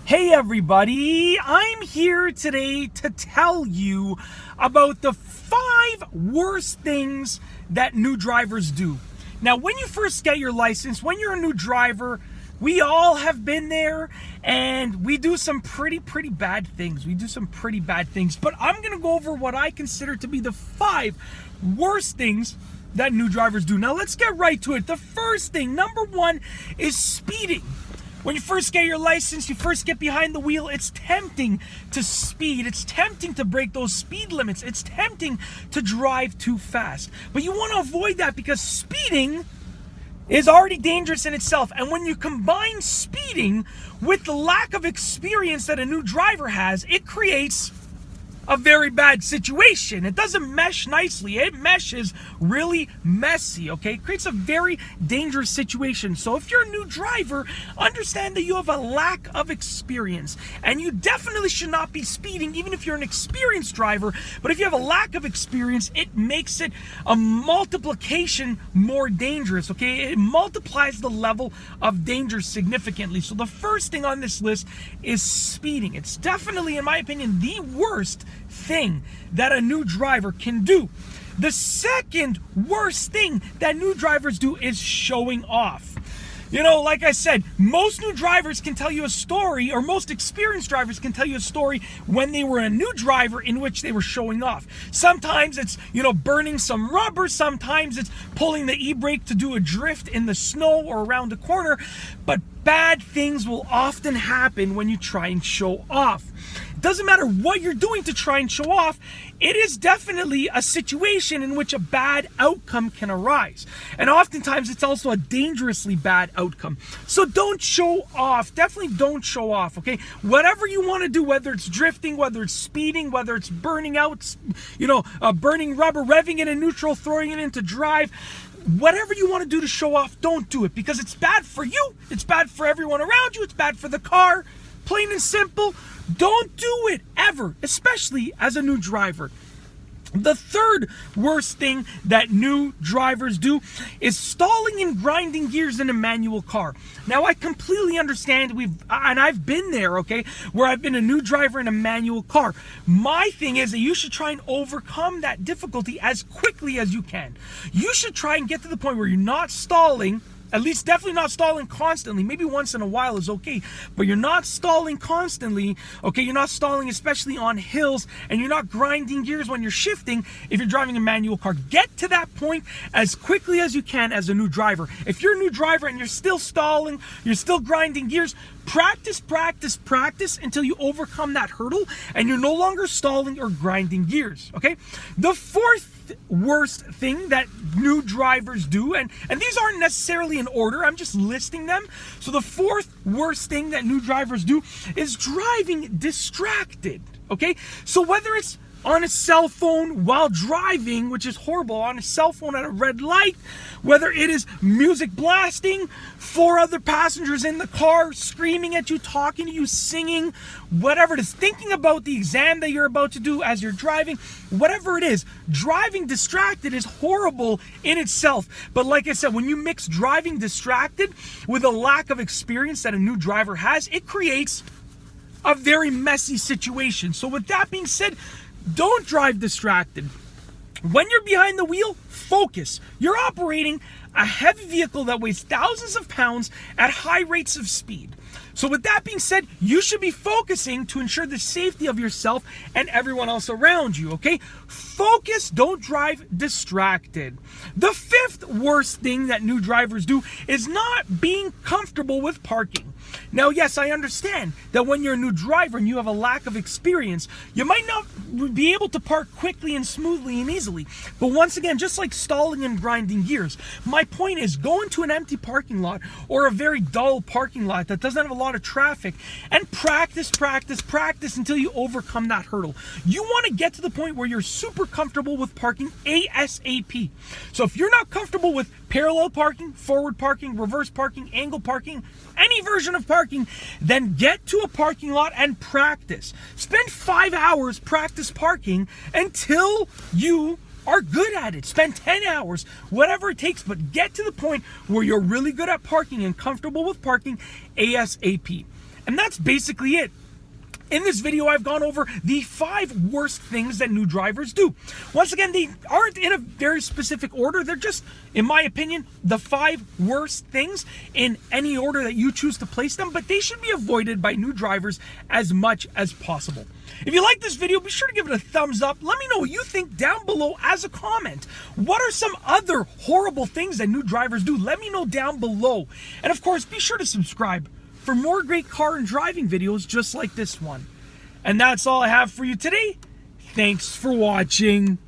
Hey everybody, I'm here today to tell you about the 5 worst things that new drivers do. Now, when you first get your license, when you're a new driver, we all have been there and we do some pretty bad things. But I'm going to go over what I consider to be the 5 worst things that new drivers do. Now, let's get right to it. The first thing, number 1, is speeding. When you first get your license, you first get behind the wheel, it's tempting to speed. It's tempting to break those speed limits. It's tempting to drive too fast. But you want to avoid that because speeding is already dangerous in itself. And when you combine speeding with the lack of experience that a new driver has, it creates a very bad situation. It doesn't mesh nicely. It meshes really messy, okay? It creates a very dangerous situation. So if you're a new driver, understand that you have a lack of experience. And you definitely should not be speeding, even if you're an experienced driver. But if you have a lack of experience, it makes it a multiplication more dangerous, okay? It multiplies the level of danger significantly. So the first thing on this list is speeding. It's definitely, in my opinion, the worst thing that a new driver can do. The second worst thing that new drivers do is showing off. You know, like I said, most new drivers can tell you a story, or most experienced drivers can tell you a story when they were a new driver in which they were showing off. Sometimes it's, burning some rubber. Sometimes it's pulling the e-brake to do a drift in the snow or around a corner. But bad things will often happen when you try and show off. It doesn't matter what you're doing to try and show off. It is definitely a situation in which a bad outcome can arise. And oftentimes it's also a dangerously bad outcome. So don't show off. Definitely don't show off, okay? Whatever you want to do, whether it's drifting, whether it's speeding, whether it's burning out, burning rubber, revving it in neutral, throwing it into drive, whatever you want to do to show off, don't do it, because it's bad for you. It's bad for everyone around you. It's bad for the car. Plain and simple. Don't do it ever, especially as a new driver. The third worst thing that new drivers do is stalling and grinding gears in a manual car. Now, I completely understand, I've been there, okay, where I've been a new driver in a manual car. My thing is that you should try and overcome that difficulty as quickly as you can. You should try and get to the point where you're not stalling. At least definitely not stalling constantly. Maybe once in a while is okay, but you're not stalling constantly, okay? You're not stalling especially on hills, and you're not grinding gears when you're shifting if you're driving a manual car. Get to that point as quickly as you can as a new driver. If you're a new driver and you're still stalling, you're still grinding gears, practice until you overcome that hurdle and you're no longer stalling or grinding gears, okay? The fourth worst thing that new drivers do, and these aren't necessarily in order, I'm just listing them. So the fourth worst thing that new drivers do is driving distracted, okay? So whether it's on a cell phone while driving, which is horrible, on a cell phone at a red light, whether it is music blasting, 4 other passengers in the car screaming at you, talking to you, singing, whatever it is, thinking about the exam that you're about to do as you're driving, whatever it is, driving distracted is horrible in itself. But like I said, when you mix driving distracted with a lack of experience that a new driver has, it creates a very messy situation. So with that being said, don't drive distracted. When you're behind the wheel, focus. You're operating a heavy vehicle that weighs thousands of pounds at high rates of speed. So with that being said, you should be focusing to ensure the safety of yourself and everyone else around you, okay? Focus, don't drive distracted. The fifth worst thing that new drivers do is not being comfortable with parking. Now, yes, I understand that when you're a new driver and you have a lack of experience, you might not be able to park quickly and smoothly and easily. But once again, just like stalling and grinding gears, my point is go into an empty parking lot or a very dull parking lot that doesn't have a lot of traffic and practice until you overcome that hurdle. You want to get to the point where you're super comfortable with parking ASAP. So if you're not comfortable with parallel parking, forward parking, reverse parking, angle parking, any version of parking, then get to a parking lot and practice. Spend 5 hours practice parking until you are good at it. Spend 10 hours, whatever it takes, but get to the point where you're really good at parking and comfortable with parking ASAP. And that's basically it. In this video, I've gone over the 5 worst things that new drivers do. Once again, they aren't in a very specific order. They're just, in my opinion, the 5 worst things in any order that you choose to place them, but they should be avoided by new drivers as much as possible. If you like this video, be sure to give it a thumbs up. Let me know what you think down below as a comment. What are some other horrible things that new drivers do? Let me know down below. And of course, be sure to subscribe for more great car and driving videos just like this one. And that's all I have for you today. Thanks for watching.